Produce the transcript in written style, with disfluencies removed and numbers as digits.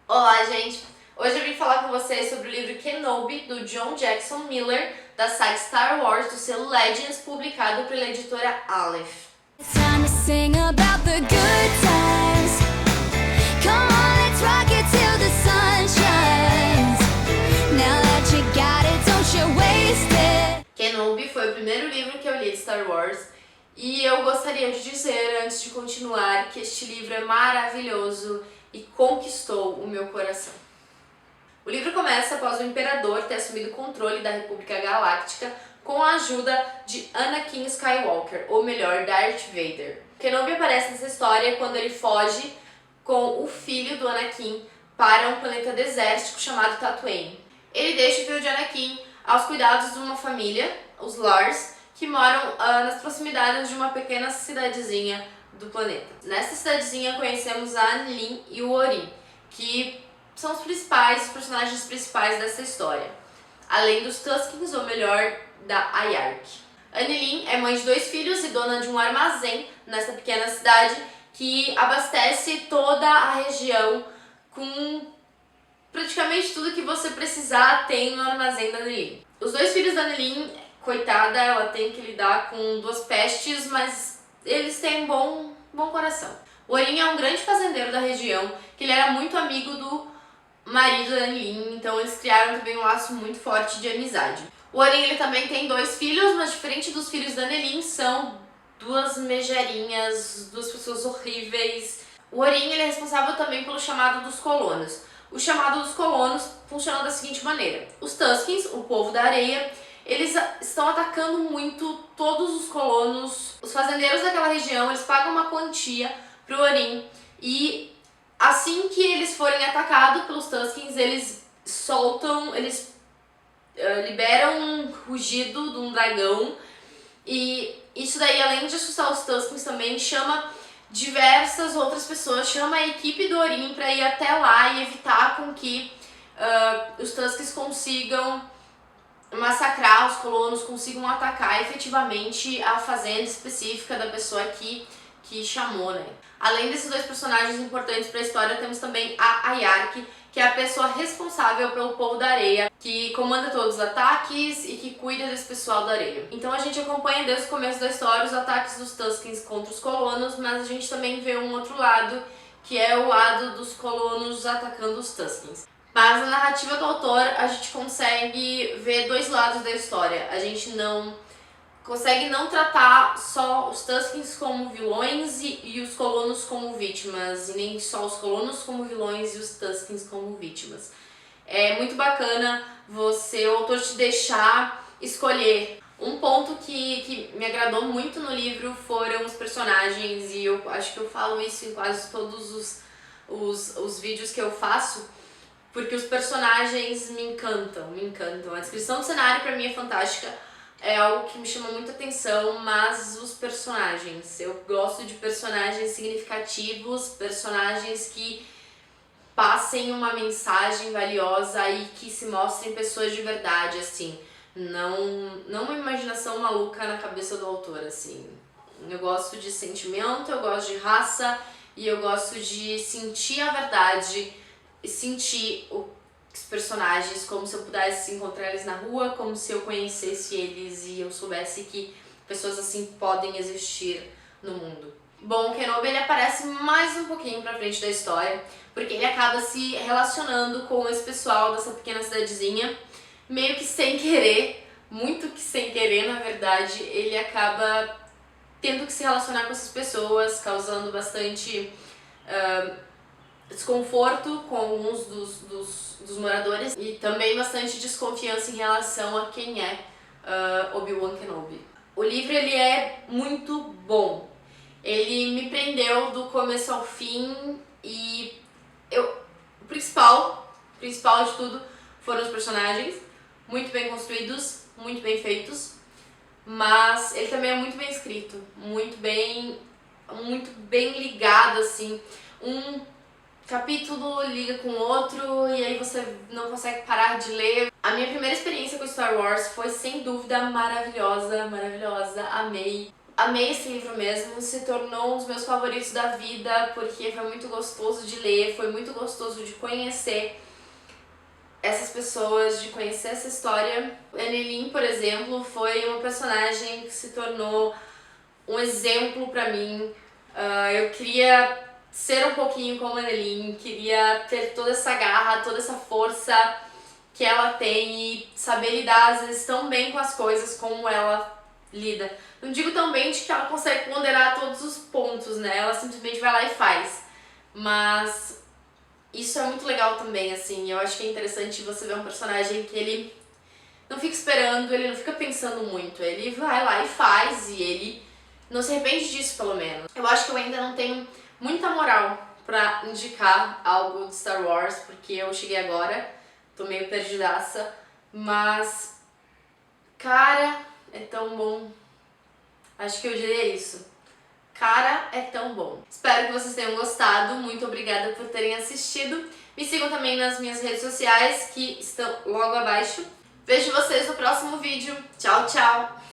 Olá, gente! Hoje eu vim falar com vocês sobre o livro Kenobi, do John Jackson Miller, da saga Star Wars, do selo Legends, publicado pela editora Aleph. It's time to sing about the good times. Come on, let's rock it till the sun shines. Now that you got it, don't you waste it. Kenobi foi o primeiro livro que eu li de Star Wars e eu gostaria de dizer, antes de continuar, que este livro é maravilhoso e conquistou o meu coração. O livro começa após o Imperador ter assumido o controle da República Galáctica com a ajuda de Anakin Skywalker, ou melhor, Darth Vader. Kenobi aparece nessa história quando ele foge com o filho do Anakin para um planeta desértico chamado Tatooine. Ele deixa o filho de Anakin aos cuidados de uma família, os Lars, que moram nas proximidades de uma pequena cidadezinha do planeta. Nessa cidadezinha conhecemos a Anilin e o Orin, que são os personagens principais dessa história, além dos Tuskens, ou melhor, da Ayark. Anilin é mãe de 2 filhos e dona de um armazém nessa pequena cidade que abastece toda a região com praticamente tudo que você precisar tem no armazém da Anilin. Os 2 filhos da Anilin, coitada, ela tem que lidar com 2 pestes, mas eles têm bom coração. O Orin é um grande fazendeiro da região, que ele era muito amigo do marido da Anilin, então eles criaram também um laço muito forte de amizade. O Orin ele também tem 2 filhos, mas diferente dos filhos da Anilin, são 2 megerinhas, 2 pessoas horríveis. O Orin ele é responsável também pelo chamado dos colonos. O chamado dos colonos funciona da seguinte maneira: os Tuskens, o povo da areia, eles estão atacando muito todos os colonos. Os fazendeiros daquela região, eles pagam uma quantia pro Orin e assim que eles forem atacados pelos Tuskens, eles liberam um rugido de um dragão, e isso daí, além de assustar os Tuskens, também chama diversas outras pessoas, chama a equipe do Orin para ir até lá e evitar com que os Tuskens consigam massacrar os colonos, consigam atacar efetivamente a fazenda específica da pessoa que chamou, né? Além desses 2 personagens importantes para a história, temos também a Ayark, que é a pessoa responsável pelo povo da areia, que comanda todos os ataques e que cuida desse pessoal da areia. Então a gente acompanha desde o começo da história os ataques dos Tuskens contra os colonos, mas a gente também vê um outro lado, que é o lado dos colonos atacando os Tuskens. Mas na narrativa do autor a gente consegue ver 2 lados da história. A gente não consegue não tratar só os Tuskens como vilões e os colonos como vítimas, e nem só os colonos como vilões e os Tuskens como vítimas. É muito bacana o autor te deixar escolher. Um ponto que me agradou muito no livro foram os personagens, e eu acho que eu falo isso em quase todos os vídeos que eu faço, porque os personagens me encantam. A descrição do cenário pra mim é fantástica, é algo que me chama muita atenção, mas os personagens, eu gosto de personagens significativos, personagens que passem uma mensagem valiosa e que se mostrem pessoas de verdade, assim, não uma imaginação maluca na cabeça do autor, assim. Eu gosto de sentimento, eu gosto de raça e eu gosto de sentir a verdade, sentir os personagens como se eu pudesse encontrar eles na rua, como se eu conhecesse eles e eu soubesse que pessoas assim podem existir no mundo. Bom, o Kenobi ele aparece mais um pouquinho pra frente da história, porque ele acaba se relacionando com esse pessoal dessa pequena cidadezinha, meio que sem querer, muito que sem querer na verdade. Ele acaba tendo que se relacionar com essas pessoas, causando bastante desconforto com alguns dos moradores e também bastante desconfiança em relação a quem é Obi-Wan Kenobi. O livro ele é muito bom, ele me prendeu do começo ao fim e o principal de tudo foram os personagens, muito bem construídos, muito bem feitos, mas ele também é muito bem escrito, muito bem ligado, assim, um capítulo liga com o outro e aí você não consegue parar de ler. A minha primeira experiência com Star Wars foi sem dúvida maravilhosa, amei. amei esse livro mesmo, se tornou um dos meus favoritos da vida, porque foi muito gostoso de ler, foi muito gostoso de conhecer essas pessoas, de conhecer essa história. Annelien, por exemplo, foi uma personagem que se tornou um exemplo pra mim. Eu queria ser um pouquinho como Annelien, queria ter toda essa garra, toda essa força que ela tem e saber lidar às vezes tão bem com as coisas como ela lida. Não digo tão bem de que ela consegue ponderar todos os pontos, né? Ela simplesmente vai lá e faz. Mas isso é muito legal também, assim. Eu acho que é interessante você ver um personagem que ele não fica esperando, ele não fica pensando muito. Ele vai lá e faz e ele não se arrepende disso, pelo menos. Eu acho que eu ainda não tenho muita moral pra indicar algo de Star Wars, porque eu cheguei agora, tô meio perdidaça. Mas, cara, é tão bom. Acho que eu diria isso. Cara, é tão bom. Espero que vocês tenham gostado. Muito obrigada por terem assistido. Me sigam também nas minhas redes sociais, que estão logo abaixo. Vejo vocês no próximo vídeo. Tchau, tchau!